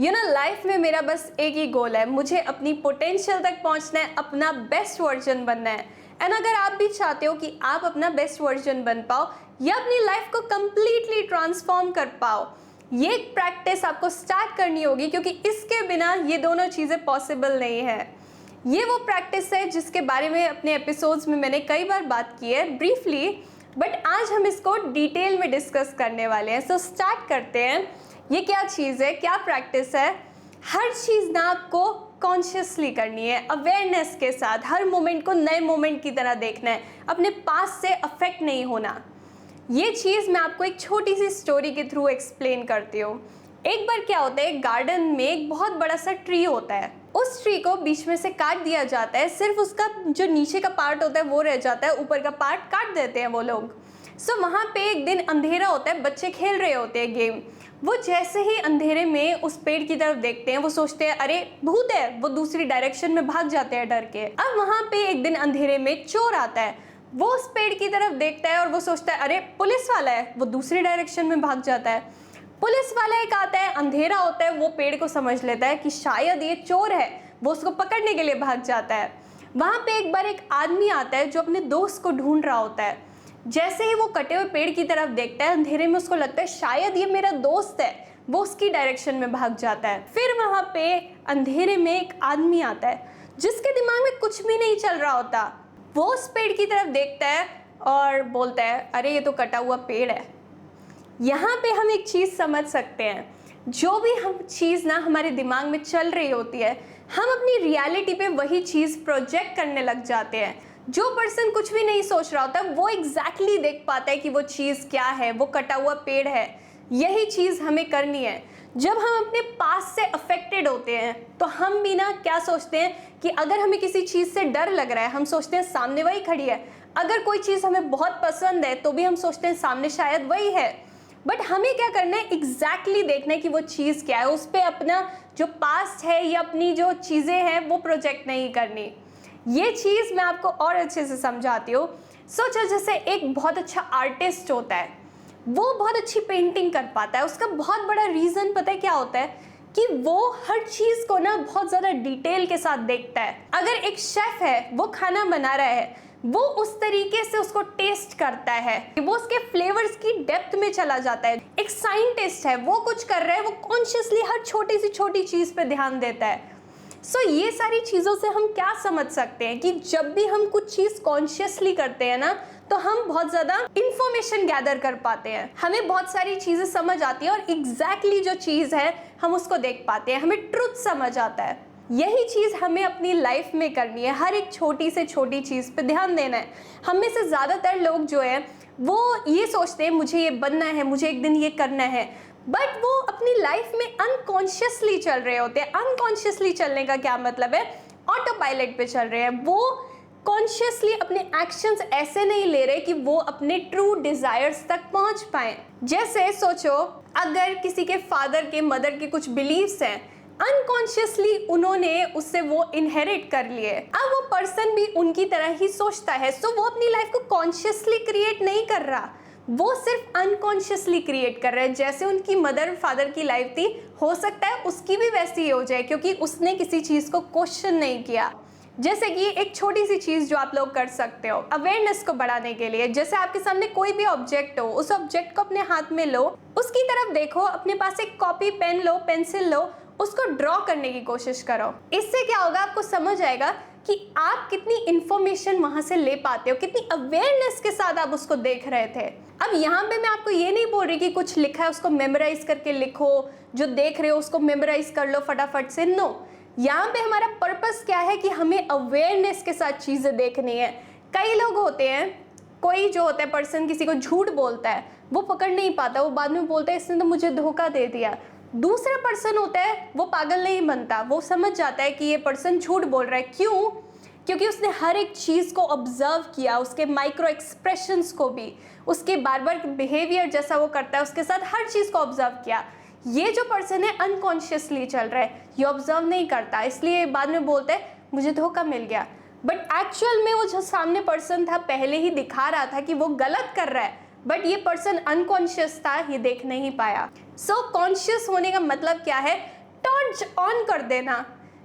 Life में मेरा बस एक ही गोल है, मुझे अपनी पोटेंशियल तक पहुंचना है, अपना बेस्ट वर्जन बनना है। एंड अगर आप भी चाहते हो कि आप अपना बेस्ट वर्जन बन पाओ या अपनी लाइफ को कंप्लीटली ट्रांसफॉर्म कर पाओ, ये एक प्रैक्टिस आपको स्टार्ट करनी होगी, क्योंकि इसके बिना ये दोनों चीज़ें पॉसिबल नहीं है। ये वो प्रैक्टिस है जिसके बारे में अपने एपिसोड्स में मैंने कई बार बात की है ब्रीफली, बट आज हम इसको डिटेल में डिस्कस करने वाले हैं। सो स्टार्ट करते हैं। ये क्या चीज़ है, क्या प्रैक्टिस है? हर चीज़ ना आपको कॉन्शियसली करनी है, अवेयरनेस के साथ। हर मोमेंट को नए मोमेंट की तरह देखना है, अपने पास से अफेक्ट नहीं होना। ये चीज़ मैं आपको एक छोटी सी स्टोरी के थ्रू एक्सप्लेन करती हूँ। एक बार क्या होता है, गार्डन में एक बहुत बड़ा सा ट्री होता है। उस ट्री को बीच में से काट दिया जाता है, सिर्फ उसका जो नीचे का पार्ट होता है वो रह जाता है, ऊपर का पार्ट काट देते हैं वो लोग। सो वहाँ पे एक दिन अंधेरा होता है, बच्चे खेल रहे होते हैं गेम। वो जैसे ही अंधेरे में उस पेड़ की तरफ देखते हैं, वो सोचते हैं अरे भूत है, वो दूसरी डायरेक्शन में भाग जाते हैं डर के। अब वहाँ पे एक दिन अंधेरे में चोर आता है, वो उस पेड़ की तरफ देखता है और वो सोचता है अरे पुलिस वाला है, वो दूसरी डायरेक्शन में भाग जाता है। पुलिस वाला एक आता है, अंधेरा होता है, वो पेड़ को समझ लेता है कि शायद ये चोर है, वो उसको पकड़ने के लिए भाग जाता है। वहाँ पे एक बार एक आदमी आता है जो अपने दोस्त को ढूंढ रहा होता है। जैसे ही वो कटे हुए पेड़ की तरफ देखता है, अंधेरे में उसको लगता है शायद ये मेरा दोस्त है, वो उसकी डायरेक्शन में भाग जाता है। फिर वहाँ पे अंधेरे में एक आदमी आता है जिसके दिमाग में कुछ भी नहीं चल रहा होता। वो उस पेड़ की तरफ देखता है और बोलता है अरे ये तो कटा हुआ पेड़ है। यहाँ पे हम एक चीज़ समझ सकते हैं, जो भी हम चीज़ ना हमारे दिमाग में चल रही होती है, हम अपनी रियलिटी पे वही चीज़ प्रोजेक्ट करने लग जाते हैं। जो पर्सन कुछ भी नहीं सोच रहा होता वो एग्जैक्टली देख पाता है कि वो चीज़ क्या है, वो कटा हुआ पेड़ है। यही चीज़ हमें करनी है। जब हम अपने पास से अफेक्टेड होते हैं तो हम भी ना क्या सोचते हैं कि अगर हमें किसी चीज़ से डर लग रहा है, हम सोचते हैं सामने वही खड़ी है। अगर कोई चीज़ हमें बहुत पसंद है तो भी हम सोचते हैं सामने शायद वही है। बट हमें क्या करना है, एग्जैक्टली देखना है कि वो चीज़ क्या है। उस पर अपना जो पास्ट है या अपनी जो चीज़ें हैं वो प्रोजेक्ट नहीं करनी। ये चीज़ मैं आपको और अच्छे से समझाती हूँ। सोचो जैसे एक बहुत अच्छा आर्टिस्ट होता है, वो बहुत अच्छी पेंटिंग कर पाता है। उसका बहुत बड़ा रीज़न पता है क्या होता है, कि वो हर चीज़ को ना बहुत ज़्यादा डिटेल के साथ देखता है। अगर एक शेफ़ है, वो खाना बना रहा है, वो उस तरीके से उसको टेस्ट करता है, वो उसके फ्लेवर्स की डेप्थ में चला जाता है। एक साइंटिस्ट है, वो कुछ कर रहा है, वो कॉन्शियसली हर छोटी सी छोटी चीज़ पे ध्यान देता है। सो ये सारी चीज़ों से हम क्या समझ सकते हैं कि जब भी हम कुछ चीज़ कॉन्शियसली करते हैं ना, तो हम बहुत ज़्यादा इंफॉर्मेशन गैदर कर पाते हैं, हमें बहुत सारी चीज़ें समझ आती हैं और एग्जैक्टली जो चीज़ है हम उसको देख पाते हैं, हमें ट्रुथ समझ आता है। यही चीज़ हमें अपनी लाइफ में करनी है, हर एक छोटी से छोटी चीज़ पे ध्यान देना है। हम में से ज़्यादातर लोग जो है वो ये सोचते हैं मुझे ये बनना है, मुझे एक दिन ये करना है, बट वो अपनी लाइफ में अनकॉन्शियसली चल रहे होते हैं। अनकॉन्शियसली चलने का क्या मतलब है, ऑटो पायलट पे चल रहे हैं। वो कॉन्शियसली अपने एक्शंस ऐसे नहीं ले रहे कि वो अपने ट्रू डिजायर्स तक पहुंच पाए। जैसे सोचो अगर किसी के फादर के मदर के कुछ बिलीव्स हैं, अनकॉन्शियसली उन्होंने उससे वो इनहेरिट कर लिए, अब वो पर्सन भी उनकी तरह ही सोचता है। सो वो अपनी लाइफ को कॉन्शियसली क्रिएट नहीं कर रहा, वो सिर्फ अनकॉन्शियसली क्रिएट कर रहे हैं। जैसे उनकी मदर फादर की लाइफ थी, हो सकता है उसकी भी वैसी ही हो जाए, क्योंकि उसने किसी चीज़ को क्वेश्चन नहीं किया। जैसे कि एक छोटी सी चीज़ जो आप लोग कर सकते हो अवेयरनेस को बढ़ाने के लिए, जैसे आपके सामने कोई भी ऑब्जेक्ट हो, उस ऑब्जेक्ट को अपने हाथ में लो, उसकी तरफ देखो, अपने पास एक कॉपी पेन लो, पेंसिल लो, उसको ड्रॉ करने की कोशिश करो। इससे क्या होगा, आपको समझ आएगा कि आप कितनी इंफॉर्मेशन वहां से ले पाते हो, कितनी अवेयरनेस के साथ आप उसको देख रहे थे। अब यहाँ पे मैं आपको ये नहीं बोल रही कि कुछ लिखा है उसको मेमोराइज करके लिखो, जो देख रहे हो उसको मेमोराइज कर लो फटाफट से। नो, यहाँ पे हमारा पर्पस क्या है कि हमें अवेयरनेस के साथ चीज़ें देखनी है। कई लोग होते हैं, कोई जो होता है पर्सन किसी को झूठ बोलता है, वो पकड़ नहीं पाता, वो बाद में बोलता है इसने तो मुझे धोखा दे दिया। दूसरा पर्सन होता है, वो पागल नहीं बनता, वो समझ जाता है कि ये पर्सन झूठ बोल रहा है। क्यों? क्योंकि उसने हर एक चीज़ को ऑब्जर्व किया, उसके माइक्रो एक्सप्रेशंस को भी, उसके बार बार बिहेवियर जैसा वो करता है उसके साथ हर चीज़ को ऑब्जर्व किया। ये जो पर्सन है अनकॉन्शियसली चल रहा है, ये ऑब्जर्व नहीं करता, इसलिए बाद में बोलता है मुझे धोखा मिल गया। बट एक्चुअल में वो जो सामने पर्सन था पहले ही दिखा रहा था कि वो गलत कर रहा है, बट ये पर्सन अनकॉन्शियस था, ये देख नहीं पाया। सो कॉन्शियस होने का मतलब क्या है, टॉर्च ऑन कर देना,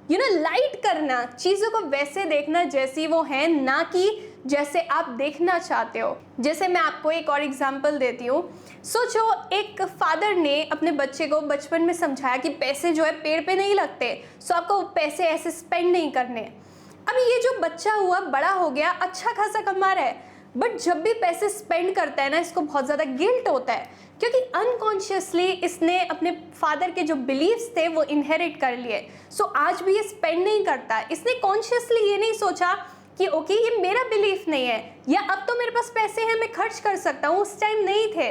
लाइट करना, चीज़ों को वैसे देखना जैसी वो हैं, ना कि जैसे आप देखना चाहते हो। जैसे मैं आपको एक और एग्जांपल देती हूँ। सोचो एक फादर ने अपने बच्चे को बचपन में समझाया कि पैसे जो है पेड़ पे नहीं लगते, सो आपको पैसे ऐसे स्पेंड नहीं करने। अब ये जो बच्चा हुआ बड़ा हो गया, अच्छा खासा कमा रहा है, बट जब भी पैसे स्पेंड करता है ना, इसको बहुत ज़्यादा गिल्ट होता है, क्योंकि अनकॉन्शियसली इसने अपने फादर के जो बिलीव्स थे वो इनहेरिट कर लिए। सो आज भी ये स्पेंड नहीं करता। इसने कॉन्शियसली ये नहीं सोचा कि ओके ये मेरा बिलीफ नहीं है, या अब तो मेरे पास पैसे हैं मैं खर्च कर सकता हूँ, उस टाइम नहीं थे।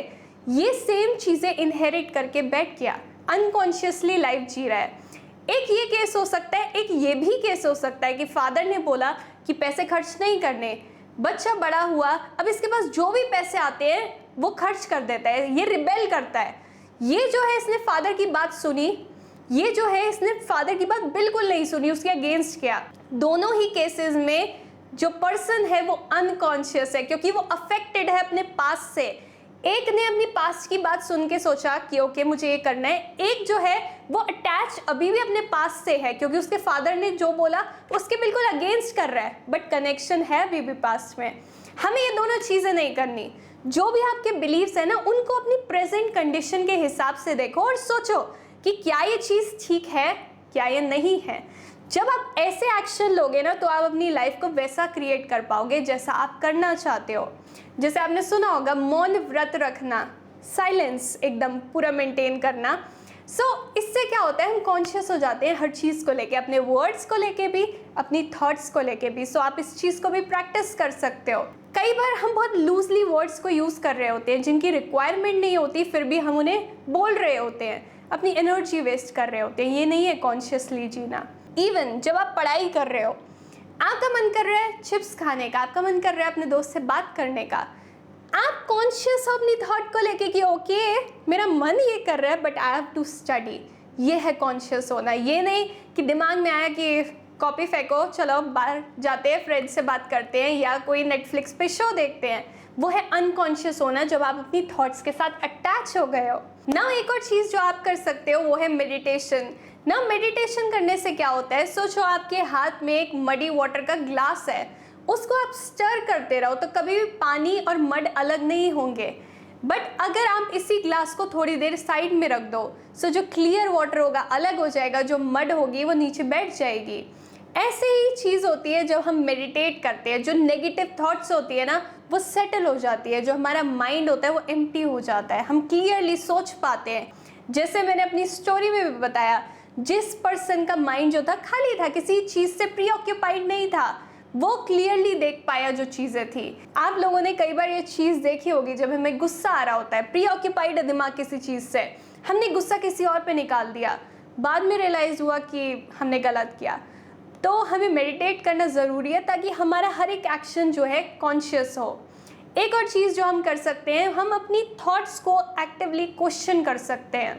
ये सेम चीज़ें इनहेरिट करके बैठ गया, अनकॉन्शियसली लाइफ जी रहा है। एक ये केस हो सकता है, एक ये भी केस हो सकता है कि फादर ने बोला कि पैसे खर्च नहीं करने, बच्चा बड़ा हुआ, अब इसके पास जो भी पैसे आते हैं वो खर्च कर देता है, ये रिबेल करता है। ये जो है इसने फादर की बात सुनी, ये जो है इसने फादर की बात बिल्कुल नहीं सुनी, उसके अगेंस्ट किया। दोनों ही केसेस में जो पर्सन है वो अनकॉन्शियस है, क्योंकि वो अफेक्टेड है अपने पास्ट से। एक ने अपनी पास्ट की बात सुन के सोचा कि ओके मुझे ये करना है, एक जो है वो अटैच अभी भी अपने पास्ट से है, क्योंकि उसके फादर ने जो बोला उसके बिल्कुल अगेंस्ट कर रहा है, बट कनेक्शन है अभी भी पास्ट में। हमें ये दोनों चीज़ें नहीं करनी। जो भी आपके बिलीव्स है ना, उनको अपनी प्रेजेंट कंडीशन के हिसाब से देखो और सोचो कि क्या ये चीज़ ठीक है, क्या ये नहीं है। जब आप ऐसे एक्शन लोगे ना, तो आप अपनी लाइफ को वैसा क्रिएट कर पाओगे जैसा आप करना चाहते हो। जैसे आपने सुना होगा, मौन व्रत रखना, साइलेंस एकदम पूरा मेंटेन करना। इससे क्या होता है, हम कॉन्शियस हो जाते हैं हर चीज़ को लेके, अपने वर्ड्स को लेके भी, अपनी थॉट्स को लेके भी। आप इस चीज़ को भी प्रैक्टिस कर सकते हो। कई बार हम बहुत लूजली वर्ड्स को यूज़ कर रहे होते हैं, जिनकी रिक्वायरमेंट नहीं होती, फिर भी हम उन्हें बोल रहे होते हैं, अपनी एनर्जी वेस्ट कर रहे होते हैं। ये नहीं है कॉन्शियसली जीना। इवन जब आप पढ़ाई कर रहे हो, आपका मन कर रहा है चिप्स खाने का, आपका मन कर रहा है अपने दोस्त से बात करने का, आप कॉन्शियस हो अपनी थॉट को लेके कि ओके मेरा मन ये कर रहा है but I have to study. ये है कॉन्शियस होना। ये नहीं कि दिमाग में आया कि कॉपी फेंको, चलो बाहर जाते हैं, फ्रेंड से बात करते हैं या कोई नेटफ्लिक्स पे शो देखते हैं। वो है अनकॉन्शियस होना, जब आप अपनी थॉट्स के साथ अटैच हो गए हो ना। एक और चीज़ जो आप कर सकते हो वो है मेडिटेशन ना। मेडिटेशन करने से क्या होता है, सोचो आपके हाथ में एक मडी वाटर का ग्लास है, उसको आप स्टर करते रहो तो कभी भी पानी और मड अलग नहीं होंगे। बट अगर आप इसी ग्लास को थोड़ी देर साइड में रख दो, जो क्लियर वाटर होगा अलग हो जाएगा, जो मड होगी वो नीचे बैठ जाएगी। ऐसे ही चीज़ होती है जब हम मेडिटेट करते हैं, जो नेगेटिव थॉट्स होती है ना वो सेटल हो जाती है, जो हमारा माइंड होता है वो एम्प्टी हो जाता है, हम क्लियरली सोच पाते हैं। जैसे मैंने अपनी स्टोरी में भी बताया, जिस पर्सन का माइंड जो था खाली था, किसी चीज़ से प्रीऑक्यूपाइड नहीं था, वो क्लियरली देख पाया जो चीज़ें थी। आप लोगों ने कई बार ये चीज़ देखी होगी, जब हमें गुस्सा आ रहा होता है, प्रीऑक्यूपाइड है दिमाग किसी चीज़ से, हमने गुस्सा किसी और पे निकाल दिया, बाद में रियलाइज़ हुआ कि हमने गलत किया। तो हमें मेडिटेट करना ज़रूरी है ताकि हमारा हर एक एक्शन जो है कॉन्शियस हो। एक और चीज़ जो हम कर सकते हैं, हम अपनी थॉट्स को एक्टिवली क्वेश्चन कर सकते हैं।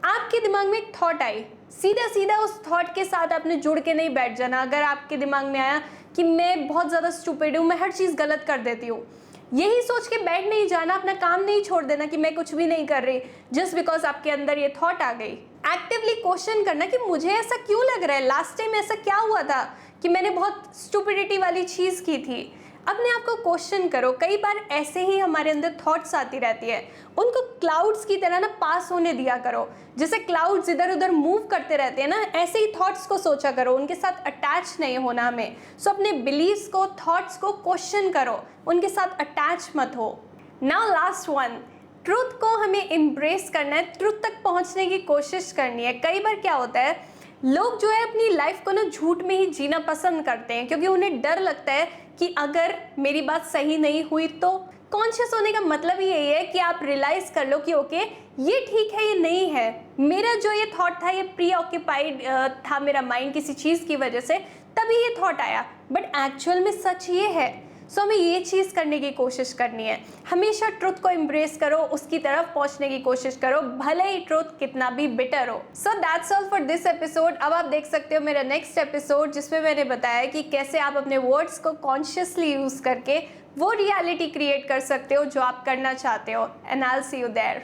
आपके दिमाग में एक थॉट आई, सीधा सीधा उस थॉट के साथ आपने जुड़ के नहीं बैठ जाना। अगर आपके दिमाग में आया कि मैं बहुत ज़्यादा स्टूपिड हूँ, मैं हर चीज़ गलत कर देती हूँ, यही सोच के बैठ नहीं जाना, अपना काम नहीं छोड़ देना कि मैं कुछ भी नहीं कर रही, जस्ट बिकॉज आपके अंदर ये थॉट आ गई। एक्टिवली क्वेश्चन करना कि मुझे ऐसा क्यों लग रहा है, लास्ट टाइम ऐसा क्या हुआ था कि मैंने बहुत स्टूपिडिटी वाली चीज़ की थी। अपने आप को क्वेश्चन करो। कई बार ऐसे ही हमारे अंदर थॉट्स आती रहती है, उनको क्लाउड्स की तरह ना पास होने दिया करो। जैसे क्लाउड्स इधर उधर मूव करते रहते हैं ना, ऐसे ही थॉट्स को सोचा करो, उनके साथ अटैच नहीं होना हमें। अपने बिलीव्स को, थॉट्स को क्वेश्चन करो, उनके साथ अटैच मत हो। नाउ लास्ट वन, ट्रुथ को हमें एम्ब्रेस करना है, ट्रुथ तक पहुंचने की कोशिश करनी है। कई बार क्या होता है, लोग जो है अपनी लाइफ को ना झूठ में ही जीना पसंद करते हैं, क्योंकि उन्हें डर लगता है कि अगर मेरी बात सही नहीं हुई तो। कॉन्शियस होने का मतलब ही यही है कि आप रियलाइज कर लो कि ओके ये ठीक है, ये नहीं है, मेरा जो ये थॉट था ये प्री ऑक्यूपाइड था मेरा माइंड किसी चीज़ की वजह से, तभी ये थॉट आया, बट एक्चुअल में सच ये है। हमें ये चीज़ करने की कोशिश करनी है। हमेशा ट्रुथ को एम्ब्रेस करो, उसकी तरफ पहुंचने की कोशिश करो, भले ही ट्रुथ कितना भी बिटर हो। So that's all for this episode. अब आप देख सकते हो मेरा नेक्स्ट एपिसोड, जिसमें मैंने बताया कि कैसे आप अपने वर्ड्स को कॉन्शियसली यूज़ करके वो रियलिटी क्रिएट कर सकते हो जो आप करना चाहते हो। And I will see you there.